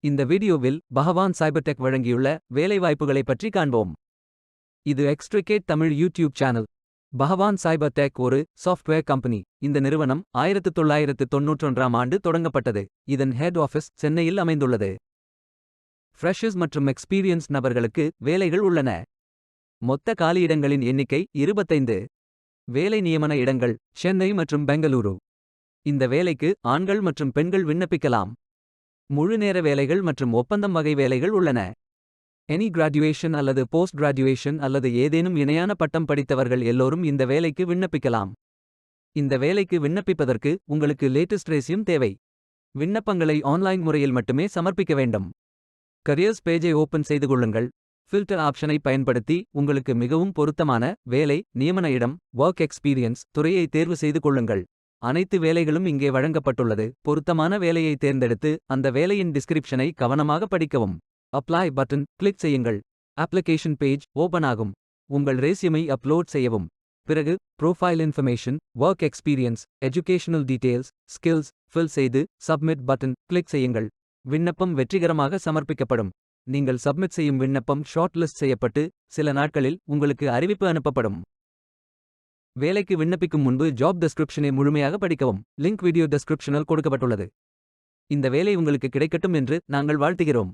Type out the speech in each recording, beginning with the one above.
இந்த வீடியோவில் பகவான் சைபர்டெக் வழங்கியுள்ள வேலைவாய்ப்புகளை பற்றி காண்போம். இது எக்ஸ்ட்ரிகேட் தமிழ் யூடியூப் சேனல். பகவான் சைபர்டெக் ஒரு சாஃப்ட்வேர் கம்பெனி. இந்த நிறுவனம் 1991ஆம் ஆண்டு தொடங்கப்பட்டது. இதன் ஹெட் ஆஃபீஸ் சென்னையில் அமைந்துள்ளது. ஃப்ரெஷர்ஸ் மற்றும் எக்ஸ்பீரியன்ஸ் நபர்களுக்கு வேலைகள் உள்ளன. மொத்த காலியிடங்களின் எண்ணிக்கை 25. வேலை நியமன இடங்கள் சென்னை மற்றும் பெங்களூரு. இந்த வேலைக்கு ஆண்கள் மற்றும் பெண்கள் விண்ணப்பிக்கலாம். முழுநேர வேலைகள் மற்றும் ஒப்பந்தம் வகை வேலைகள் உள்ளன. எனி கிராஜுவேஷன் அல்லது போஸ்ட் கிராஜுவேஷன் அல்லது ஏதேனும் இணையான பட்டம் படித்தவர்கள் எல்லோரும் இந்த வேலைக்கு விண்ணப்பிக்கலாம். இந்த வேலைக்கு விண்ணப்பிப்பதற்கு உங்களுக்கு லேட்டஸ்ட் ரெஸ்யூம் தேவை. விண்ணப்பங்களை ஆன்லைன் முறையில் மட்டுமே சமர்ப்பிக்க வேண்டும். கரியர்ஸ் பேஜை ஓபன் செய்து கொள்ளுங்கள். ஃபில்டர் ஆப்ஷனை பயன்படுத்தி உங்களுக்கு மிகவும் பொருத்தமான வேலை நியமன இடம் ஒர்க் எக்ஸ்பீரியன்ஸ் துறையை தேர்வு செய்து கொள்ளுங்கள். அனைத்து வேலைகளும் இங்கே வழங்கப்பட்டுள்ளது. பொருத்தமான வேலையை தேர்ந்தெடுத்து அந்த வேலையின் டிஸ்கிரிப்ஷனை கவனமாக படிக்கவும். அப்ளை பட்டன் கிளிக் செய்யுங்கள். அப்ளிகேஷன் பேஜ் ஓபன் ஆகும். உங்கள் ரெஸ்யூமை அப்லோட் செய்யவும். பிறகு profile information work experience educational details skills fill செய்து சப்மிட் பட்டன் கிளிக் செய்யுங்கள். விண்ணப்பம் வெற்றிகரமாக சமர்ப்பிக்கப்படும். நீங்கள் சப்மிட் செய்யும் விண்ணப்பம் ஷார்ட் லிஸ்ட் செய்யப்பட்டு சில நாட்களில் உங்களுக்கு அறிவிப்பு அனுப்பப்படும். வேலைக்கு விண்ணப்பிக்கும் முன்பு ஜாப் டெஸ்கிரிப்ஷனை முழுமையாக படிக்கவும். லிங்க் வீடியோ டெஸ்கிரிப்ஷனில் கொடுக்கப்பட்டுள்ளது. இந்த வேலை உங்களுக்கு கிடைக்கட்டும் என்று நாங்கள் வாழ்த்துகிறோம்.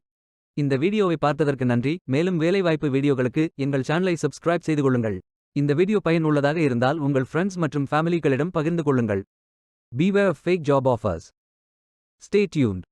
இந்த வீடியோவை பார்த்ததற்கு நன்றி. மேலும் வேலைவாய்ப்பு வீடியோகளுக்கு எங்கள் சேனலை சப்ஸ்கிரைப் செய்து கொள்ளுங்கள். இந்த வீடியோ பயனுள்ளதாக இருந்தால் உங்கள் ஃப்ரெண்ட்ஸ் மற்றும் ஃபேமிலிகளிடம் பகிர்ந்து கொள்ளுங்கள். Beware of fake job offers. Stay tuned.